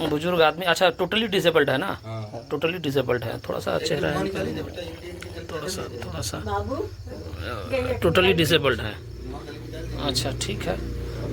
बुजुर्ग आदमी, अच्छा टोटली डिसेबल्ड है ना? टोटली डिसेबल्ड है, थोड़ा सा चेहरा है, थोड़ा सा टोटली डिसेबल्ड है। अच्छा ठीक है।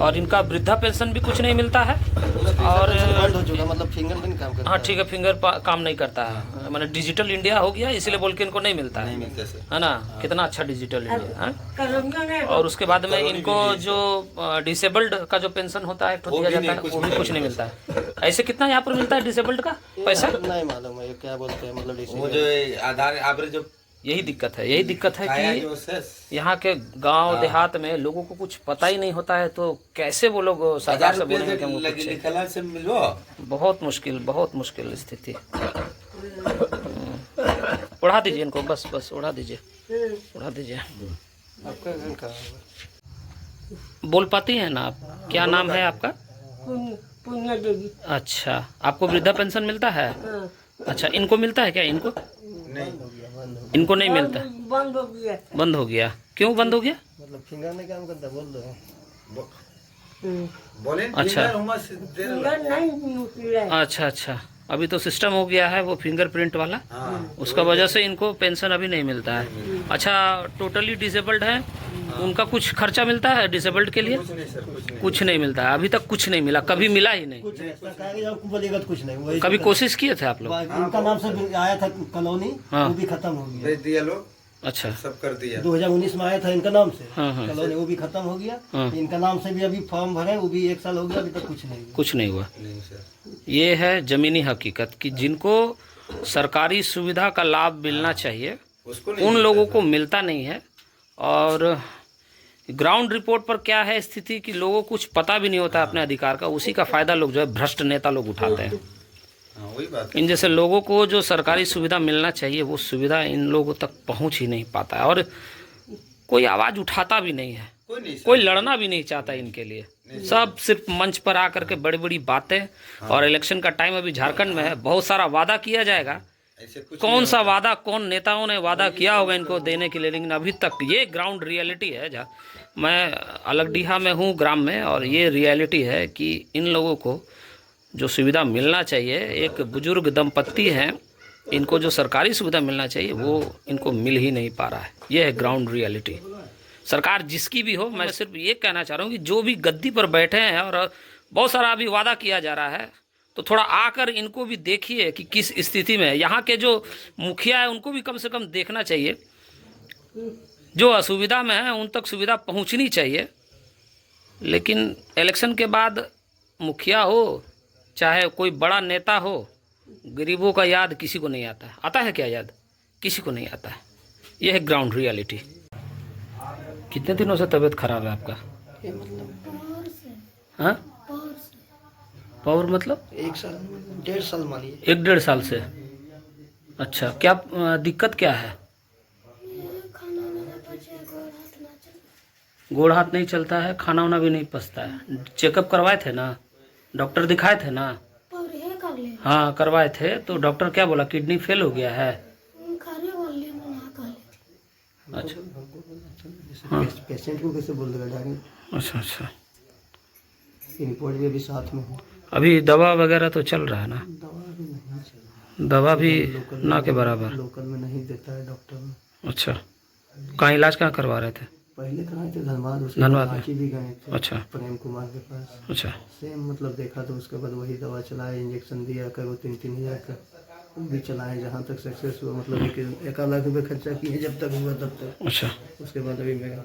और इनका वृद्धा पेंशन भी कुछ नहीं मिलता है? और बंद हो चुका, मतलब फिंगर भी नहीं काम करता। हाँ ठीक है, फिंगर काम नहीं करता है, मैंने डिजिटल इंडिया हो गया इसलिए बोल के इनको नहीं मिलता है, है ना? कितना अच्छा डिजिटल इंडिया है। और उसके बाद में इनको जो डिसेबल्ड का जो पेंशन होता है तो दिया जाता है, वो भी कुछ नहीं मिलता है। ऐसे कितना यहाँ पर मिलता है डिसेबल्ड का पैसा? नहीं मालूम है क्या बोलते हैं, मतलब वो जो आधार एवरेज जो यही दिक्कत है, यही दिक्कत है कि यहाँ के गांव देहात में लोगों को कुछ पता ही नहीं होता है, तो कैसे वो लोग सरकार से बोलेंगे कि हमको कुछ? बहुत मुश्किल स्थिति। उड़ा दीजिए इनको, बस उड़ा दीजिए, उड़ा दीजिए। आपका घर कहाँ है? बोल पाती हैं ना आप? क्या नाम है आपका? पुण्य देवी। अच्छा, आपको वृद्धा पेंशन मिलता है? अच्छा, इनको मिलता है क्या? इनको इनको नहीं मिलता? बंद हो गया। बंद हो गया? क्यों बंद हो गया? मतलब फिंगर नहीं काम करता, बोल दो। बोले अच्छा फिंगर नहीं निकला है। अच्छा, अभी तो सिस्टम हो गया है वो फिंगरप्रिंट वाला, उसका वजह से इनको पेंशन अभी नहीं मिलता है। अच्छा, टोटली डिसेबल्ड है, उनका कुछ खर्चा मिलता है डिसेबल्ड के लिए? कुछ नहीं मिलता है, अभी तक कुछ नहीं मिला, कभी मिला ही नहीं। कुछ नहीं, कभी कोशिश किए थे आप लोग? उनका नाम से आया था कॉलोनी, वो भी खत्म हो गया। भेज दिया लोग, अच्छा, सब कर दिया। 2019 में आया था इनका नाम से हाँ। कॉलोनी, वो भी खत्म हो गया। इनका नाम से भी अभी फॉर्म भरे, वो भी 1 साल हो गया, अभी तक कुछ नहीं हुआ। नहीं सर, ये है जमीनी हकीकत कि जिनको सरकारी सुविधा का लाभ मिलना चाहिए उन लोगों को मिलता नहीं है। और ग्राउंड रिपोर्ट पर क्या है स्थिति कि लोगों को कुछ पता भी नहीं होता अपने अधिकार का, उसी का फायदा लोग जो है भ्रष्ट नेता लोग उठाते हैं। वही बात। इन जैसे लोगों को जो सरकारी सुविधा मिलना चाहिए वो सुविधा इन लोगों तक पहुंच ही नहीं पाता है, और कोई आवाज़ उठाता भी नहीं है, कोई लड़ना भी नहीं चाहता इनके लिए। सब सिर्फ मंच पर आकर के बड़ी बड़ी बातें, और इलेक्शन का टाइम अभी झारखंड में है, बहुत सारा वादा किया जाएगा। कौन सा वादा, कौन नेताओं ने वादा किया होगा इनको देने के लिए, लेकिन अभी तक ये ग्राउंड रियलिटी है। मैं अलगडीहा में हूँ ग्राम में, और ये रियलिटी है कि इन लोगों को जो सुविधा मिलना चाहिए, एक बुजुर्ग दंपत्ति हैं, इनको जो सरकारी सुविधा मिलना चाहिए वो इनको मिल ही नहीं पा रहा है। ये है ग्राउंड रियलिटी। सरकार जिसकी भी हो, मैं सिर्फ ये कहना चाह रहा हूँ कि जो भी गद्दी पर बैठे हैं और बहुत सारा अभी वादा किया जा रहा है, तो थोड़ा आकर इनको भी देखिए कि किस स्थिति में है। यहाँ के जो मुखिया है उनको भी कम से कम देखना चाहिए, जो असुविधा में है उन तक सुविधा पहुँचनी चाहिए। लेकिन इलेक्शन के बाद मुखिया हो चाहे कोई बड़ा नेता हो, गरीबों का याद किसी को नहीं आता है। आता है क्या याद? किसी को नहीं आता है। यह है ग्राउंड रियलिटी। कितने दिनों से तबीयत खराब है आपका? हाँ, पावर मतलब 1 साल 1.5 साल मानिए। 1-1.5 साल से? अच्छा, क्या दिक्कत क्या है? गोड़ हाथ नहीं चलता है, खाना वाना भी नहीं पचता है। चेकअप करवाए थे ना? डॉक्टर दिखाए थे ना? हाँ करवाए थे, तो डॉक्टर क्या बोला? किडनी फेल हो गया है। अच्छा, हाँ। पेशेंट को कैसे बोल देगा डायरेक्ट? अच्छा, रिपोर्ट भी अभी साथ में है। अभी दवा वगैरह तो चल रहा है ना? दवा भी नहीं चल, दवा भी ना के बराबर? लोकल में नहीं देता है डॉक्टर। अच्छा, कहाँ इलाज कहाँ करवा रहे थे? पहले कराए थे धनबाद, उसके धनबाद बाद में? रांची भी गए थे। अच्छा, प्रेम कुमार के पास। अच्छा, सेम मतलब देखा, तो उसके बाद वही दवा चलाए, इंजेक्शन दिया करो 3-3 हज़ार का, वो भी चलाए जहाँ तक सक्सेस हुआ। मतलब 1 लाख रुपये खर्चा किए जब तक हुआ तब तक। अच्छा, उसके बाद अभी मेरा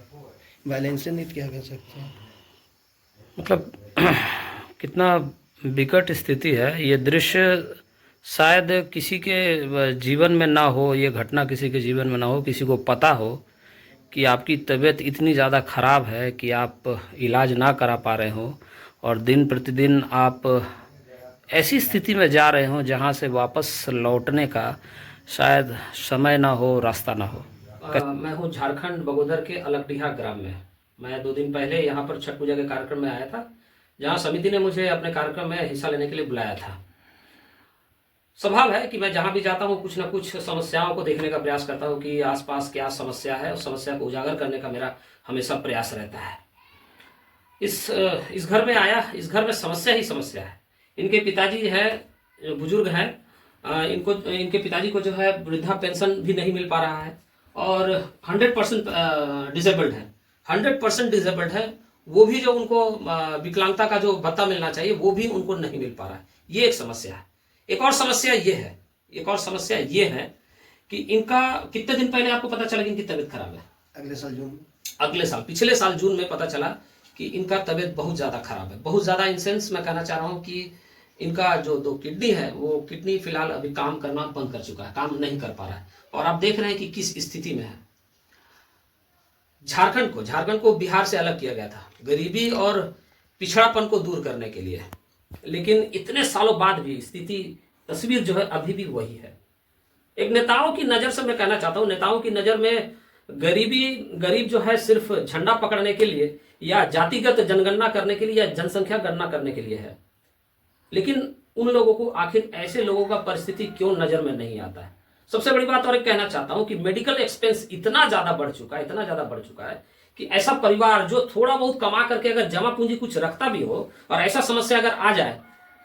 बैलेंस नहीं, क्या कर सकते हैं। मतलब कितना विकट स्थिति है। ये दृश्य शायद किसी के जीवन में ना हो, ये घटना किसी के जीवन में ना हो, किसी को पता हो कि आपकी तबीयत इतनी ज़्यादा ख़राब है कि आप इलाज ना करा पा रहे हो, और दिन प्रतिदिन आप ऐसी स्थिति में जा रहे हो जहाँ से वापस लौटने का शायद समय ना हो, रास्ता ना हो। मैं हूँ झारखंड बगोदर के अलगडीहा ग्राम में। मैं 2 दिन पहले यहाँ पर छठ पूजा के कार्यक्रम में आया था, जहाँ समिति ने मुझे अपने कार्यक्रम में हिस्सा लेने के लिए बुलाया था। स्वभाव है कि मैं जहाँ भी जाता हूँ कुछ न कुछ समस्याओं को देखने का प्रयास करता हूँ कि आसपास क्या समस्या है, उस समस्या को उजागर करने का मेरा हमेशा प्रयास रहता है। इस घर में आया, इस घर में समस्या ही समस्या है। इनके पिताजी है, बुजुर्ग हैं, इनके पिताजी को जो है वृद्धा पेंशन भी नहीं मिल पा रहा है और 100% डिसेबल्ड है, 100% डिसेबल्ड है। वो भी जो उनको विकलांगता का जो भत्ता मिलना चाहिए वो भी उनको नहीं मिल पा रहा है। ये एक समस्या है। एक और समस्या ये है कि इनका कितने दिन पहले आपको पता चला कि इनकी तबीयत खराब है? अगले साल पिछले साल जून में पता चला कि इनका तबीयत बहुत ज़्यादा खराब है। बहुत ज़्यादा इन सेंस मैं कहना चाह रहा हूँ कि इनका जो 2 किडनी है वो किडनी फिलहाल अभी काम करना बंद कर चुका है, काम नहीं कर पा रहा है। और आप देख रहे हैं कि किस स्थिति में है। झारखंड को बिहार से अलग किया गया था गरीबी और पिछड़ापन को दूर करने के लिए, लेकिन इतने सालों बाद भी तस्वीर जो है अभी भी वही है। एक नेताओं की नज़र से मैं कहना चाहता हूँ, नेताओं की नज़र में गरीब जो है सिर्फ झंडा पकड़ने के लिए या जातिगत जनगणना करने के लिए या जनसंख्या गणना करने के लिए है। लेकिन उन लोगों को आखिर ऐसे लोगों का परिस्थिति क्यों नजर में नहीं आता है? सबसे बड़ी बात और एक कहना चाहता हूं कि मेडिकल एक्सपेंस इतना ज्यादा बढ़ चुका है कि ऐसा परिवार जो थोड़ा बहुत कमा करके अगर जमा पूंजी कुछ रखता भी हो और ऐसा समस्या अगर आ जाए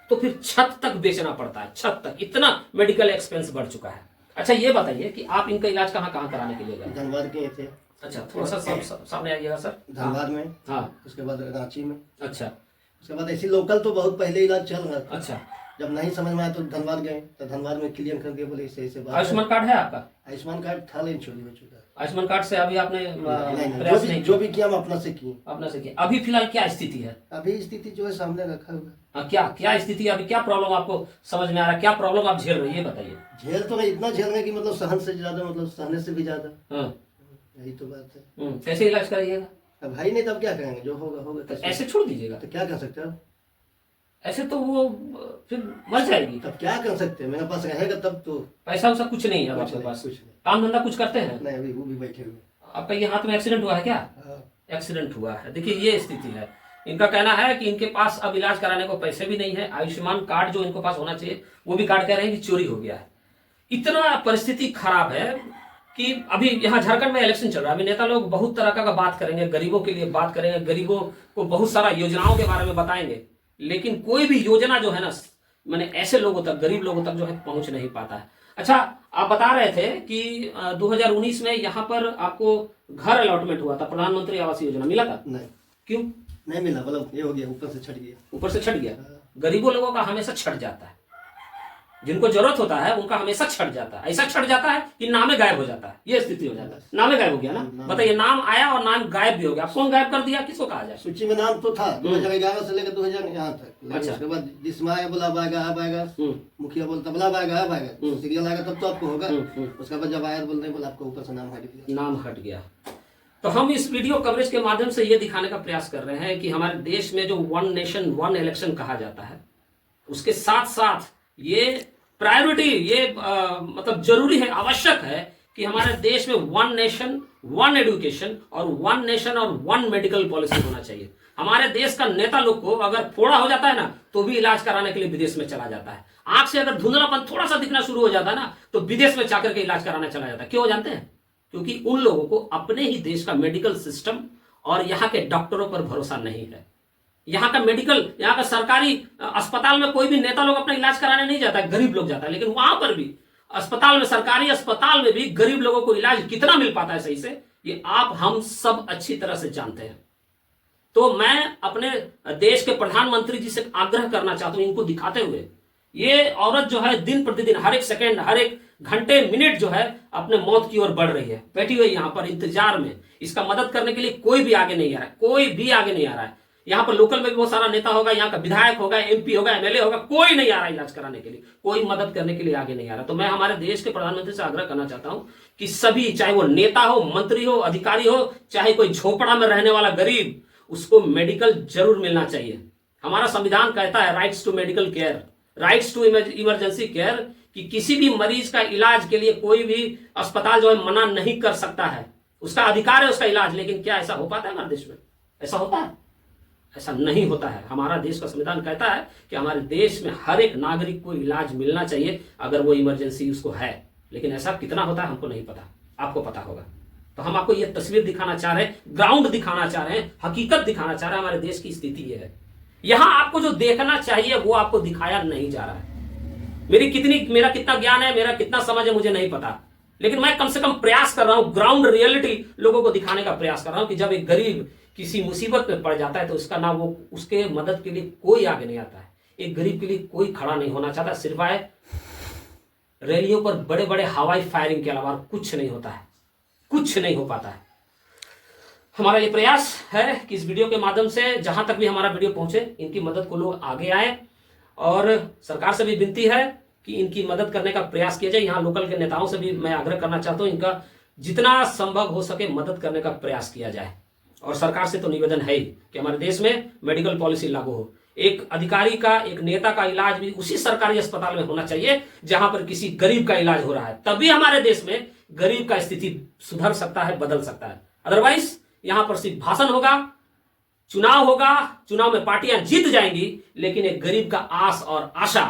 तो फिर छत तक बेचना पड़ता है, छत तक, इतना मेडिकल एक्सपेंस बढ़ चुका है। अच्छा ये बताइए कि आप इनका इलाज कहाँ कराने के लिए गए? धनबाद के थे। अच्छा थोड़ा सा सामने आइएगा सर। धनबाद में, हाँ, उसके बाद रांची में। अच्छा, उसके बाद ऐसी लोकल तो बहुत पहले इलाज चल रहा था। अच्छा, जब नहीं समझ में आया तो धनबाद गए, तो धनबाद में क्लियर कर दिया, बोले ऐसे बात। आयुष्मान कार्ड है आपका? आयुष्मान कार्ड था लेकिन चोरी हो चुका है। आयुष्मान कार्ड से अभी आपने प्रयास नहीं, जो भी किया हम अपना से किए। अभी फिलहाल क्या स्थिति है? अभी स्थिति जो है सामने रखा हुआ है। क्या स्थिति, अभी क्या प्रॉब्लम आपको समझ में आ रहा है? क्या प्रॉब्लम आप झेल रही है, बताइए। झेल तो नहीं, इतना झेल रहे कि मतलब सहन से ज्यादा, मतलब सहने से भी ज्यादा। हाँ, यही तो बात है। कैसे इलाज कराइएगा? अब भाई नहीं, तब क्या करेंगे? जो होगा तो ऐसे छोड़ दीजिएगा तो क्या कर सकते हैं? ऐसे तो वो फिर मर जाएगी। तब क्या कर सकते हैं? मेरे पास रहेगा तब तो। पैसा वैसा कुछ नहीं है आपके पास? कुछ नहीं। काम धंधा कुछ करते हैं? नहीं, अभी वो भी बैठे हुए। आपका ये हाथ में एक्सीडेंट हुआ है क्या? एक्सीडेंट हुआ है। देखिए ये स्थिति है। इनका कहना है कि इनके पास अब इलाज कराने को पैसे भी नहीं है। आयुष्मान कार्ड जो इनको पास होना चाहिए वो भी कार्ड कह रहे हैं कि चोरी हो गया है। इतना परिस्थिति खराब है कि अभी यहाँ झारखंड में इलेक्शन चल रहा है। अभी नेता लोग बहुत तरह का बात करेंगे, गरीबों के लिए बात करेंगे, गरीबों को बहुत सारा योजनाओं के बारे में बताएंगे, लेकिन कोई भी योजना जो है ना मैंने ऐसे लोगों तक, गरीब लोगों तक जो है पहुंच नहीं पाता है। अच्छा आप बता रहे थे कि 2019 में यहाँ पर आपको घर अलॉटमेंट हुआ था, प्रधानमंत्री आवास योजना मिला था? नहीं। क्यों नहीं मिला? मतलब ये हो गया, ऊपर से छट गया। गरीबों लोगों का हमेशा छट जाता है, जिनको जरूरत होता है उनका हमेशा छट जाता है। ऐसा छट जाता है कि नाम गायब हो जाता है। ये स्थिति हो जाता है, नाम गायब हो गया ना। बताइए, नाम आया और नाम गायब भी हो गया। कौन गायब कर दिया, किसको कहा जाए? सूची में नाम तो था 2011 से लेकर 2000 यहाँ तक। अच्छा। उसके बाद जिसमें आया बोला अब आएगा, मुखिया बोलता बोला अब आएगा, सीरियल आएगा तब तो आपको होगा। उसके बाद जब आया बोलते बोला आपको ऊपर से नाम हट गया। तो हम इस वीडियो कवरेज के माध्यम से ये दिखाने का प्रयास कर रहे हैं कि हमारे देश में जो 1 नेशन 1 इलेक्शन कहा जाता है, उसके साथ साथ ये प्रायोरिटी, ये मतलब जरूरी है, आवश्यक है कि हमारे देश में 1 नेशन 1 एजुकेशन और 1 नेशन और 1 मेडिकल पॉलिसी होना चाहिए। हमारे देश का नेता लोग को अगर फोड़ा हो जाता है ना तो भी इलाज कराने के लिए विदेश में चला जाता है। आंख से अगर धुंधलापन थोड़ा सा दिखना शुरू हो जाता है ना तो विदेश में जाकर के इलाज कराने चला जाता है। क्यों जानते हैं? क्योंकि उन लोगों को अपने ही देश का मेडिकल सिस्टम और यहाँ के डॉक्टरों पर भरोसा नहीं है। यहाँ का सरकारी अस्पताल में कोई भी नेता लोग अपना इलाज कराने नहीं जाता है, गरीब लोग जाता है। लेकिन वहां पर भी अस्पताल में, सरकारी अस्पताल में भी गरीब लोगों को इलाज कितना मिल पाता है सही से, ये आप हम सब अच्छी तरह से जानते हैं। तो मैं अपने देश के प्रधानमंत्री जी से आग्रह करना चाहता हूं, इनको दिखाते हुए, ये औरत जो है दिन प्रतिदिन, हर एक सेकेंड, हर एक घंटे, मिनट जो है अपने मौत की ओर बढ़ रही है, बैठी हुई यहाँ पर इंतजार में। इसका मदद करने के लिए कोई भी आगे नहीं आ रहा है, कोई भी आगे नहीं आ रहा है। यहाँ पर लोकल में भी बहुत सारा नेता होगा, यहाँ का विधायक होगा, MP होगा, MLA होगा, कोई नहीं आ रहा इलाज कराने के लिए, कोई मदद करने के लिए आगे नहीं आ रहा। तो मैं हमारे देश के प्रधानमंत्री से आग्रह करना चाहता हूँ कि सभी, चाहे वो नेता हो, मंत्री हो, अधिकारी हो, चाहे कोई झोपड़ा में रहने वाला गरीब, उसको मेडिकल जरूर मिलना चाहिए। हमारा संविधान कहता है rights to medical care, rights to emergency care, कि किसी भी मरीज का इलाज के लिए कोई भी अस्पताल जो है मना नहीं कर सकता है, उसका अधिकार है उसका इलाज। लेकिन क्या ऐसा हो पाता है हमारे देश में? ऐसा होता है? ऐसा नहीं होता है। हमारा देश का संविधान कहता है कि हमारे देश में हर एक नागरिक को इलाज मिलना चाहिए अगर वो इमरजेंसी उसको है। लेकिन ऐसा कितना होता है हमको नहीं पता, आपको पता होगा। तो हम आपको ये तस्वीर दिखाना चाह रहे हैं, ग्राउंड दिखाना चाह रहे हैं, हकीकत दिखाना चाह रहे हैं। हमारे देश की स्थिति ये है, यहां आपको जो देखना चाहिए वो आपको दिखाया नहीं जा रहा है। मेरा कितना ज्ञान है, मेरा कितना समझ है, मुझे नहीं पता, लेकिन मैं कम से कम प्रयास कर रहा हूं, ग्राउंड रियलिटी लोगों को दिखाने का प्रयास कर रहा हूं कि जब एक गरीब किसी मुसीबत में पड़ जाता है तो उसका ना वो उसके मदद के लिए कोई आगे नहीं आता है। एक गरीब के लिए कोई खड़ा नहीं होना चाहता, सिवाय रैलियों पर बड़े बड़े हवाई फायरिंग के अलावा कुछ नहीं होता है, कुछ नहीं हो पाता है। हमारा ये प्रयास है कि इस वीडियो के माध्यम से जहां तक भी हमारा वीडियो पहुंचे, इनकी मदद को लोग आगे आए, और सरकार से भी विनती है कि इनकी मदद करने का प्रयास किया जाए। यहाँ लोकल के नेताओं से भी मैं आग्रह करना चाहता हूँ, इनका जितना संभव हो सके मदद करने का प्रयास किया जाए। और सरकार से तो निवेदन है ही कि हमारे देश में मेडिकल पॉलिसी लागू हो। एक अधिकारी का, एक नेता का इलाज भी उसी सरकारी अस्पताल में होना चाहिए जहां पर किसी गरीब का इलाज हो रहा है, तभी हमारे देश में गरीब का स्थिति सुधर सकता है, बदल सकता है। अदरवाइज यहां पर सिर्फ भाषण होगा, चुनाव होगा, चुनाव में पार्टियां जीत जाएंगी, लेकिन एक गरीब का आस और आशा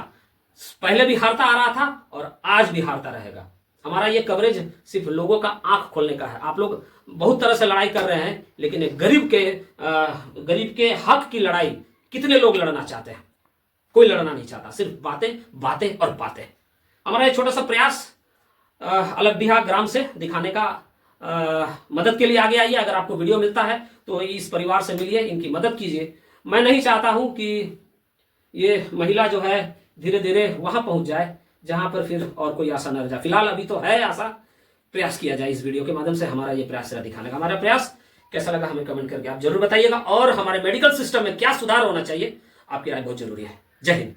पहले भी हारता आ रहा था और आज भी हारता रहेगा। हमारा ये कवरेज सिर्फ लोगों का आंख खोलने का है। आप लोग बहुत तरह से लड़ाई कर रहे हैं, लेकिन एक गरीब के हक की लड़ाई कितने लोग लड़ना चाहते हैं? कोई लड़ना नहीं चाहता, सिर्फ बातें बातें और बातें। हमारा ये छोटा सा प्रयास अलगडीहा ग्राम से दिखाने का, मदद के लिए आगे आइए। अगर आपको वीडियो मिलता है तो इस परिवार से मिलिए, इनकी मदद कीजिए। मैं नहीं चाहता हूं कि ये महिला जो है धीरे धीरे वहां पहुंच जाए जहां पर फिर और कोई आशा न रह जाए। फिलहाल अभी तो है आशा, प्रयास किया जाए। इस वीडियो के माध्यम से हमारा ये प्रयास है दिखाने का। हमारा प्रयास कैसा लगा हमें कमेंट करके आप जरूर बताइएगा, और हमारे मेडिकल सिस्टम में क्या सुधार होना चाहिए, आपकी राय बहुत जरूरी है। जय हिंद।